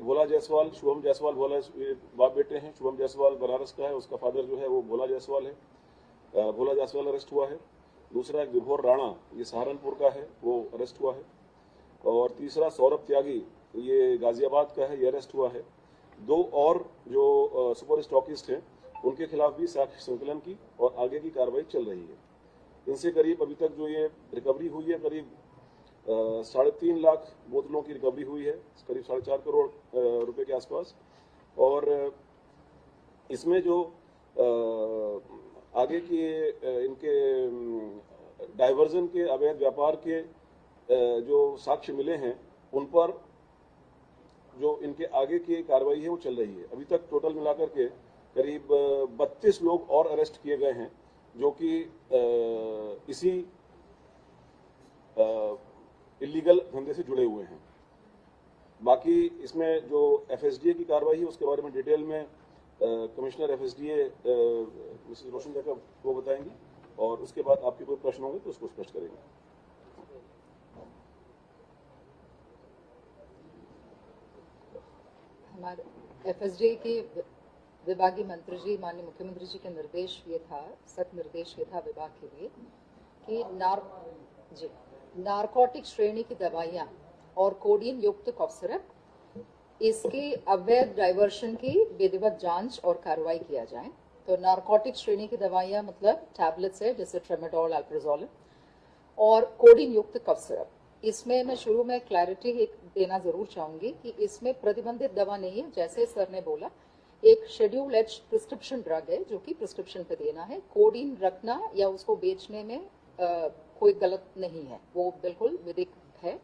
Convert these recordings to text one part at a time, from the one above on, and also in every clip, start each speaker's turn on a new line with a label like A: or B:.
A: भोला जायसवाल, शुभम जायसवाल भोला, बाप बेटे हैं। शुभम जायसवाल बनारस का है, उसका फादर जो है वो भोला जायसवाल है। भोला जायसवाल अरेस्ट हुआ है। दूसरा एक विभोर राणा, ये सहारनपुर का है, वो अरेस्ट हुआ है। और तीसरा सौरभ त्यागी, ये गाजियाबाद का है, ये अरेस्ट हुआ है। 2 और जो सुपर स्टॉकिस्ट हैं उनके खिलाफ भी साक्ष्य संकलन की और आगे की कार्रवाई चल रही है। इनसे करीब अभी तक जो ये रिकवरी हुई है, करीब 3.5 लाख बोतलों की रिकवरी हुई है, करीब 4.5 करोड़ रुपए के आसपास। और इसमें जो आगे के इनके डाइवर्जन के, अवैध व्यापार के जो साक्ष्य मिले हैं, उन पर जो इनके आगे की कार्रवाई है वो चल रही है। अभी तक टोटल मिलाकर के करीब 32 लोग और अरेस्ट किए गए हैं, जो कि इसी इलीगल धंधे से जुड़े हुए हैं। बाकी इसमें जो एफएसडीए की कार्रवाई है उसके बारे में डिटेल में कमिश्नर एफएसडीए मिसेस रोशन जैकब वो बताएंगी, और उसके बाद आपके कोई प्रश्न होंगे तो उसको स्पष्ट करेंगे।
B: हमारे एफएसडीए के विभागीय मंत्री जी, माननीय मुख्यमंत्री जी के निर्देश ये था, सख्त निर्देश ये था विभाग के लिए कि नारकोटिक श्रेणी की दवाइयां और कोडीन युक्त कफ सिरप, इसकी अवैध डाइवर्शन की विधिवत जांच और कार्रवाई किया जाए। तो नारकोटिक श्रेणी की दवाइयां मतलब टैबलेट्स है, जैसे ट्रेमाडोल, अल्प्राजोल, और कोडीन युक्त कफ सिरप। इसमें मैं शुरू में क्लैरिटी एक देना जरूर चाहूंगी कि इसमें प्रतिबंधित दवा नहीं है, जैसे सर ने बोला, एक शेड्यूल एच प्रिस्क्रिप्शन ड्रग है जो कि प्रिस्क्रिप्शन पे देना है। कोडीन रखना या उसको बेचने में कोई गलत नहीं है, वो बिल्कुल विधिक है।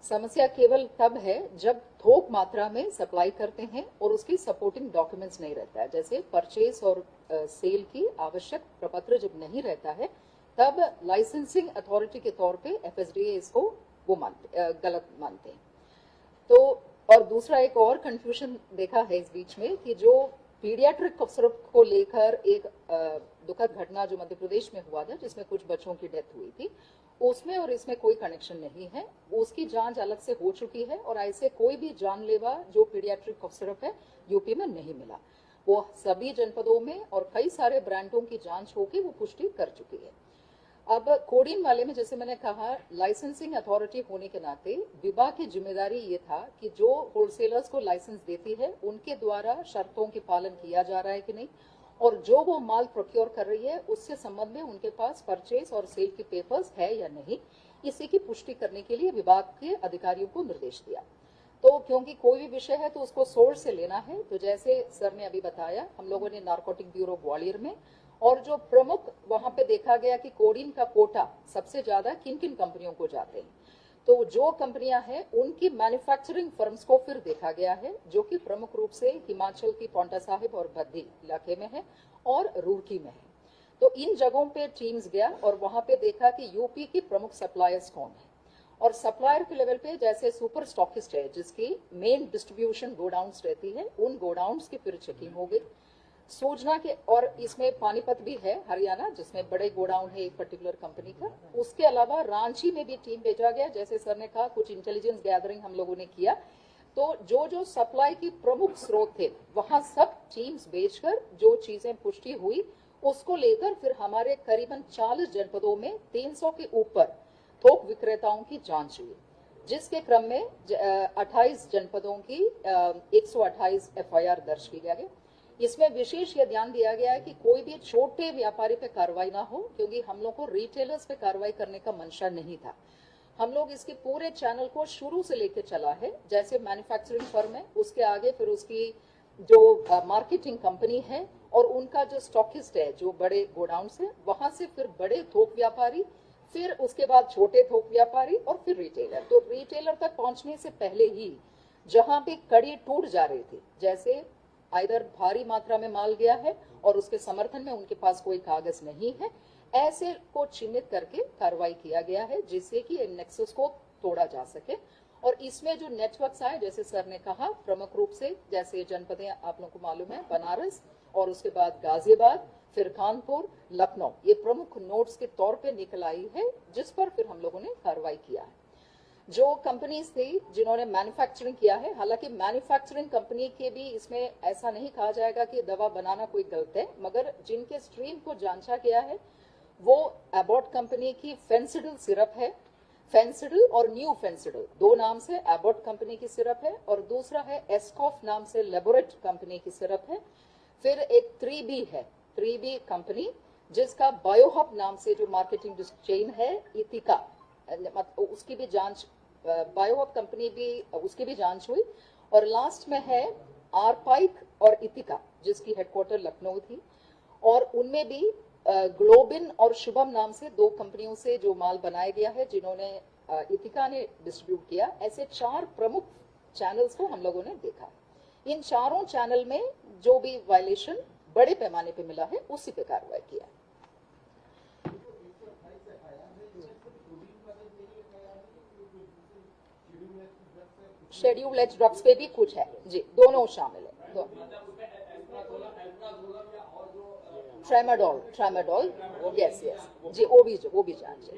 B: समस्या केवल तब है जब थोक मात्रा में सप्लाई करते हैं और उसकी सपोर्टिंग डॉक्यूमेंट्स नहीं रहता है, जैसे परचेस और सेल की आवश्यक प्रपत्र जब नहीं रहता है, तब लाइसेंसिंग अथॉरिटी के तौर पे एफएसडीए इसको वो गलत मानते हैं। तो और दूसरा एक और कंफ्यूजन देखा है इस बीच में कि जो पीडियाट्रिक कफ सिरप को लेकर एक दुखद घटना जो मध्य प्रदेश में हुआ था, जिसमें कुछ बच्चों की डेथ हुई थी, उसमें और इसमें कोई कनेक्शन नहीं है। उसकी जांच अलग से हो चुकी है और ऐसे कोई भी जानलेवा जो पीडियाट्रिक कफ सिरप है यूपी में नहीं मिला। वो सभी जनपदों में और कई सारे ब्रांडों की जांच होकर वो पुष्टि कर चुकी है। अब कोडीन वाले में जैसे मैंने कहा, लाइसेंसिंग अथॉरिटी होने के नाते विभाग की जिम्मेदारी ये था कि जो होलसेलर्स को लाइसेंस देती है उनके द्वारा शर्तों के पालन किया जा रहा है कि नहीं, और जो वो माल प्रोक्योर कर रही है उससे संबंध में उनके पास परचेस और सेल के पेपर्स है या नहीं, इसी की पुष्टि करने के लिए विभाग के अधिकारियों को निर्देश दिया। तो क्योंकि कोई भी विषय है तो उसको सोर्स से लेना है। तो जैसे सर ने अभी बताया, हम लोगों ने नारकोटिक ब्यूरो ग्वालियर में, और जो प्रमुख वहां पे देखा गया कि कोडीन का कोटा सबसे ज्यादा किन किन कंपनियों को जाते हैं, तो जो कंपनियां हैं उनकी मैन्युफैक्चरिंग फर्म्स को फिर देखा गया है, जो कि प्रमुख रूप से हिमाचल की पांटा साहिब और बद्दी इलाके में है और रुड़की में है। तो इन जगहों पे टीम्स गया और वहां पे देखा कि यूपी की प्रमुख सप्लायर्स कौन है, और सप्लायर के लेवल पे जैसे सुपर स्टॉकिस्ट है जिसकी मेन डिस्ट्रीब्यूशन गोडाउन्स रहती है, उन गोडाउन्स की फिर चेकिंग हो गई। सूचना के, और इसमें पानीपत भी है हरियाणा, जिसमें बड़े गोडाउन है एक पर्टिकुलर कंपनी का। उसके अलावा रांची में भी टीम भेजा गया, जैसे सर ने कहा कुछ इंटेलिजेंस गैदरिंग हम लोगों ने किया। तो जो जो सप्लाई की प्रमुख स्रोत थे वहां सब टीम्स भेजकर जो चीजें पुष्टि हुई उसको लेकर फिर हमारे करीबन 40 जनपदों में 300 के ऊपर थोक विक्रेताओं की जांच हुई, जिसके क्रम में 28 जनपदों की 128 एफआईआर दर्ज की गई। इसमें विशेष यह ध्यान दिया गया है कि कोई भी छोटे व्यापारी पे कार्रवाई ना हो, क्योंकि हम लोग को रिटेलर्स पे कार्रवाई करने का मंशा नहीं था। हम लोग इसके पूरे चैनल को शुरू से लेकर चला है, जैसे मैन्युफैक्चरिंग फर्म है, उसके आगे फिर उसकी जो मार्केटिंग कंपनी है और उनका जो स्टॉकिस्ट है जो बड़े गोडाउन से, वहां से फिर बड़े थोक व्यापारी, फिर उसके बाद छोटे थोक व्यापारी और फिर रिटेलर। तो रिटेलर तक पहुंचने से पहले ही जहां पे कड़ी टूट जा रही थी, जैसे आइदर भारी मात्रा में माल गया है और उसके समर्थन में उनके पास कोई कागज नहीं है, ऐसे को चिन्हित करके कार्रवाई किया गया है, जिससे कि इन नेक्सस को तोड़ा जा सके। और इसमें जो नेटवर्क्स आए, जैसे सर ने कहा, प्रमुख रूप से जैसे जनपदें आप लोगों को मालूम है, बनारस और उसके बाद गाजियाबाद, फिर कानपुर, लखनऊ, ये प्रमुख नोड्स के तौर पे निकल आई है, जिस पर फिर हम लोगों ने कार्रवाई किया है। जो कंपनीज थी जिन्होंने मैन्युफैक्चरिंग किया है, हालांकि मैन्युफैक्चरिंग कंपनी के भी इसमें ऐसा नहीं कहा जाएगा कि दवा बनाना कोई गलत है, मगर जिनके स्ट्रीम को जांचा गया है वो एबॉट कंपनी की फेंसिडल सिरप है। फेंसिडल और न्यू फेंसिडल दो नाम से एबॉट कंपनी की सिरप है, और दूसरा है एस्कॉफ नाम से लेबोरेट कंपनी की सिरप है। फिर एक 3B है, 3B कंपनी जिसका बायोहब नाम से जो मार्केटिंग चेन है इथिका, उसकी भी जांच, बायोहब कंपनी भी, उसकी भी जांच हुई। और लास्ट में है आरपाइक और इथिका जिसकी हेडक्वार्टर लखनऊ थी, और उनमें भी ग्लोबिन और शुभम नाम से दो कंपनियों से जो माल बनाया गया है, जिन्होंने इथिका ने डिस्ट्रीब्यूट किया। ऐसे 4 प्रमुख चैनल्स को हम लोगों ने देखा। इन चारों चैनल में जो भी वायलेशन बड़े पैमाने पे मिला है उसी पे कार्रवाई किया। शेड्यूल एच ड्रग्स पे भी कुछ है जी, दोनों शामिल है। ट्रेमाडोल यस जी, वो भी जांच है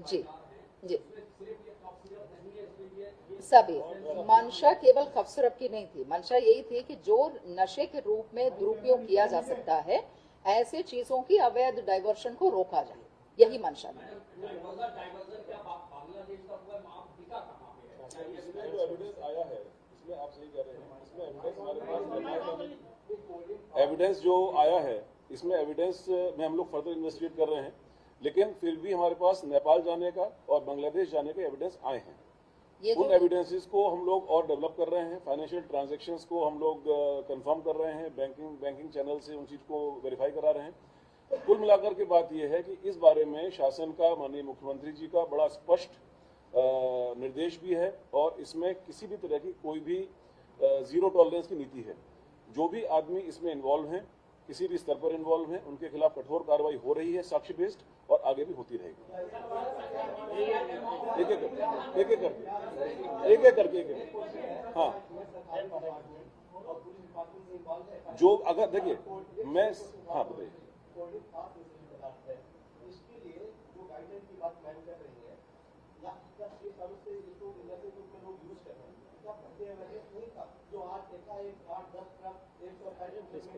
B: जी जी। सभी मंशा केवल कफ सिरप की नहीं थी, मंशा यही थी कि जो नशे के रूप में दुरुपयोग किया जा सकता है, ऐसे चीजों की अवैध डाइवर्शन को रोका जाए, यही मंशा थी।
A: एविडेंस जो आया है इसमें एविडेंस में हम लोग फर्दर इन्वेस्टिगेट कर रहे हैं, लेकिन फिर भी हमारे पास नेपाल जाने का और बांग्लादेश जाने के एविडेंस आए हैं। उन एविडेंसेस को हम लोग और डेवलप कर रहे हैं। फाइनेंशियल ट्रांजैक्शंस को हम लोग कंफर्म कर रहे हैं, बैंकिंग चैनल से उन चीज को वेरीफाई करा रहे हैं। कुल मिलाकर के बात यह है कि इस बारे में शासन का, माननीय मुख्यमंत्री जी का बड़ा स्पष्ट निर्देश भी है, और इसमें किसी भी तरह की कोई भी जीरो टॉलरेंस की नीति है। जो भी आदमी इसमें इन्वॉल्व हैं, किसी भी स्तर पर इन्वॉल्व हैं, उनके खिलाफ कठोर कार्रवाई हो रही है, साक्ष्य बेस्ड, और आगे भी होती रहेगी। एक एक करके हाँ, जो अगर देखिए मैं, हाँ बताइए।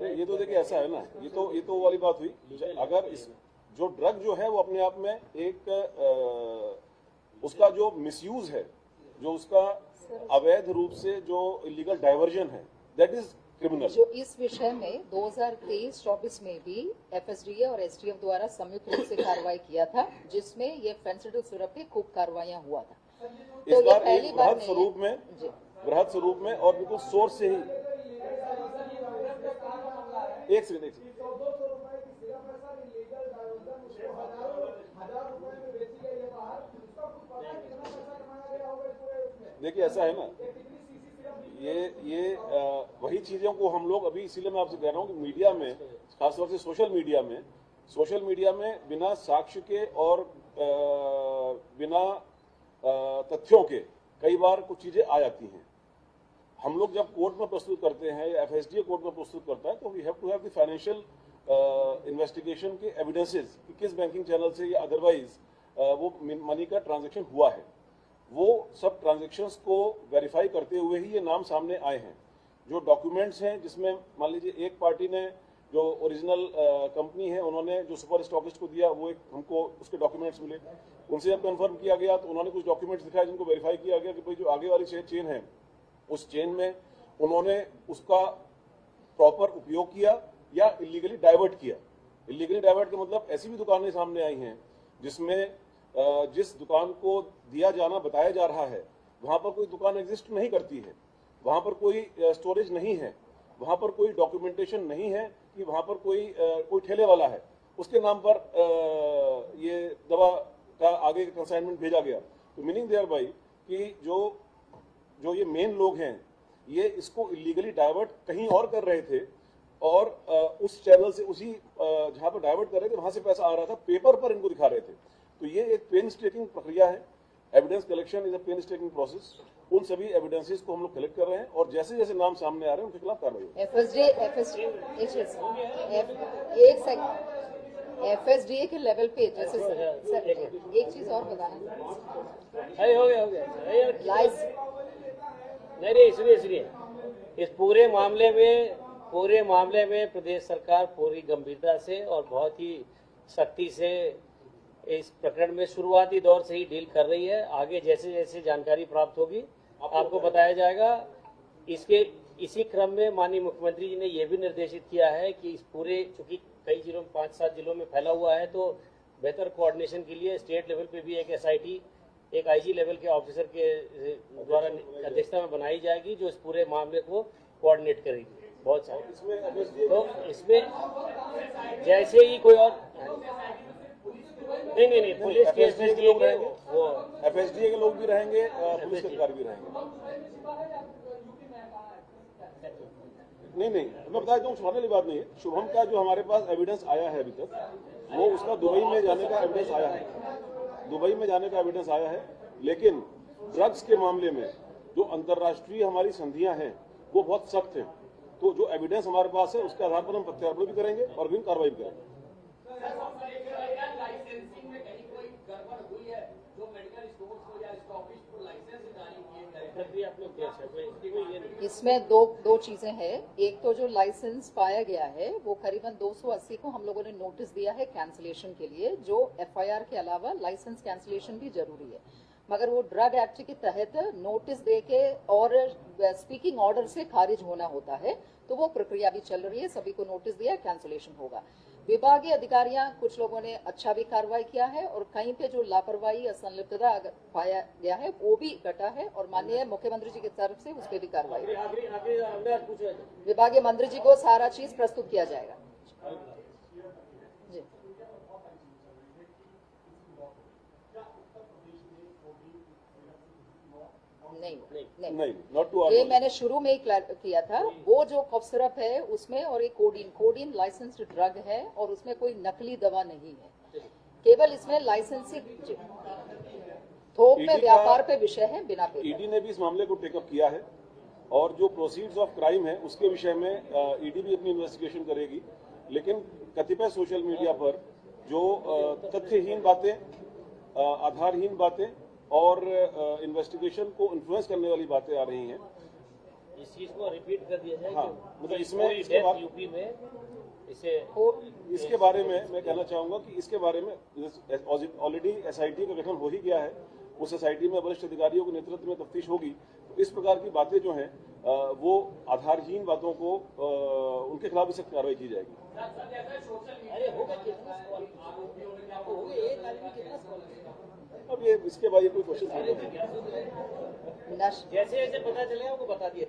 A: ये तो देखिए ऐसा है ना, ये तो वाली बात हुई। अगर इस जो ड्रग जो है वो अपने आप में एक उसका जो मिसयूज है, जो उसका अवैध रूप से जो इलीगल डाइवर्जन है, दैट इज क्रिमिनल।
B: जो इस विषय में 2023-24 में भी एफएसडीए और एसटीएफ द्वारा संयुक्त रूप से कार्रवाई किया था, जिसमें ये फेंसिडल सिरप पे खूब कार्रवाइयां हुआ था।
A: इस बार एक बृहद स्वरूप में और बिल्कुल सोर्स से ही। एक सेकंड देखिए, ऐसा है ना, ये वही चीजों को हम लोग अभी, इसीलिए मैं आपसे कह रहा हूँ कि मीडिया में, खासतौर से सोशल मीडिया में बिना साक्ष्य के और बिना तथ्यों के कई बार कुछ चीजें आ जाती हैं। हम लोग जब कोर्ट में प्रस्तुत करते हैं या एफएसडीए कोर्ट में प्रस्तुत करता है, तो we have to have the financial investigation के एविडेंसेस कि किस बैंकिंग चैनल से या अदरवाइज वो मनी का ट्रांजैक्शन हुआ है। वो सब ट्रांजैक्शंस को वेरीफाई करते हुए ही ये नाम सामने आए हैं। जो डॉक्यूमेंट्स हैं, जिसमें मान लीजिए एक पार्टी ने, जो ओरिजिनल कंपनी है, उन्होंने जो सुपर स्टॉकिस्ट को दिया, वो एक हमको उसके डॉक्यूमेंट्स मिले, उनसे जब कंफर्म किया गया तो उन्होंने कुछ डॉक्यूमेंट्स दिखाए जिनको वेरीफाई किया गया कि भाई जो आगे वाली चेन है, उस चेन में उन्होंने उसका प्रॉपर उपयोग किया या इलीगली डाइवर्ट किया। इलीगली डाइवर्ट का मतलब ऐसी भी दुकानें सामने आई हैं जिसमें जिस दुकान को दिया जाना बताया जा रहा है, वहां पर कोई दुकान एग्जिस्ट नहीं करती है, वहां पर कोई स्टोरेज नहीं है, वहां पर कोई डॉक्यूमेंटेशन नहीं है कि वहां पर कोई ठेले वाला है, उसके नाम पर ये दवा का आगे कंसाइनमेंट भेजा गया। तो मीनिंग देयर बाई कि जो ये मेन लोग हैं, ये इसको इलीगली डाइवर्ट कहीं और कर रहे थे, और उस चैनल से, उसी जहां पर डाइवर्ट कर रहे थे, वहां से पैसा आ रहा था, पेपर पर इनको दिखा रहे थे। तो ये एक पेनस्टेकिंग प्रक्रिया है। Evidence collection is a painstaking process. उन सभी एविडेंसेस को हम लोग कलेक्ट कर रहे हैं, और जैसे जैसे नाम सामने आ रहे हैं उनके खिलाफ कार्रवाई होगी।
B: FSDA के लेवल पे जैसे सर एक चीज और बताना,
C: अरे हो गया अरे यार
B: लाइस
C: नहीं सुनिए इस पूरे मामले में प्रदेश सरकार पूरी गंभीरता से और बहुत ही सख्ती से इस प्रकरण में शुरुआती दौर से ही डील कर रही है। आगे जैसे जैसे जानकारी प्राप्त होगी आपको बताया जाएगा। इसी क्रम में माननीय मुख्यमंत्री जी ने यह भी निर्देशित किया है कि इस पूरे, चूंकि कई जिलों में 5-7 जिलों में फैला हुआ है, तो बेहतर कोऑर्डिनेशन के लिए स्टेट लेवल पे भी एक SIT, एक IG लेवल के ऑफिसर के द्वारा अध्यक्षता में बनाई जाएगी, जो इस पूरे मामले को कोऑर्डिनेट करेगी। बहुत सारे तो इसमें जैसे ही कोई और नहीं पुलिस के
A: FSDA के लोग रहेंगे,
C: वो
A: FSDA के लोग भी रहेंगे, पुलिस के अधिकारी भी रहेंगे। नहीं मैं बता देता हूँ, छुपाने वाली बात नहीं है। शुभम का जो हमारे पास एविडेंस आया है अभी तक, वो उसका दुबई में जाने का एविडेंस आया है। लेकिन ड्रग्स के मामले में जो अंतर्राष्ट्रीय हमारी संधियां हैं वो बहुत सख्त हैं। तो जो एविडेंस हमारे पास है उसके आधार पर हम प्रत्यारोपण भी करेंगे और भी कार्रवाई भी करेंगे।
D: लाइसेंसिंग में कहीं कोई गड़बड़ हुई है जो मेडिकल स्टोर्स को या स्टॉकिस्ट को लाइसेंस जारी किए गए?
C: प्रक्रिया अपने उद्देश्य है, कोई ये नहीं।
B: इसमें दो चीजें हैं। एक तो जो लाइसेंस पाया गया है वो करीबन 280 को हम लोगों ने नोटिस दिया है कैंसिलेशन के लिए, जो FIR के अलावा लाइसेंस कैंसिलेशन भी जरूरी है। मगर वो ड्रग एक्ट के तहत नोटिस देके और स्पीकिंग ऑर्डर से खारिज होना होता है, तो वो प्रक्रिया भी चल रही है। सभी को नोटिस दिया, कैंसिलेशन होगा। विभागीय अधिकारियां, कुछ लोगों ने अच्छा भी कार्रवाई किया है और कहीं पे जो लापरवाही या संलिप्तता पाया गया है वो भी घटा है और माननीय मुख्यमंत्री जी की तरफ से उस पर भी कार्रवाई। विभागीय मंत्री जी को सारा चीज प्रस्तुत किया जाएगा। जी नहीं,
A: नॉट टू
B: ये मैंने शुरू में ही क्लियर किया था। वो जो कफ सिरप है उसमें और एक कोडीन लाइसेंस्ड ड्रग है और उसमें कोई नकली दवा नहीं है, केवल इसमें लाइसेंसिंग थोक में व्यापार पे विषय है बिना पेपर।
A: ईडी ने भी इस मामले को टेकअप किया है और जो प्रोसीड्स ऑफ क्राइम है उसके विषय में ईडी भी अपनी इन्वेस्टिगेशन करेगी। लेकिन कतिपय सोशल मीडिया पर जो तथ्यहीन बातें, आधारहीन बातें और इन्वेस्टिगेशन को इन्फ्लुएंस करने वाली बातें आ रही हैं,
C: इस चीज को रिपीट कर दिया जाए।
A: हाँ, मतलब इसमें इसके बाद
C: यूपी में
A: इसके बारे में मैं कहना चाहूंगा कि इसके बारे में ऑलरेडी SIT का गठन हो ही गया है। उस SIT में वरिष्ठ अधिकारियों के नेतृत्व में तफ्तीश होगी। तो इस प्रकार की बातें जो हैं वो आधारहीन बातों को उनके खिलाफ भी सख्त कार्रवाई की जाएगी। अब ये इसके बाद ये कोई क्वेश्चन नहीं है।
C: जैसे जैसे पता चले आपको बता दिया।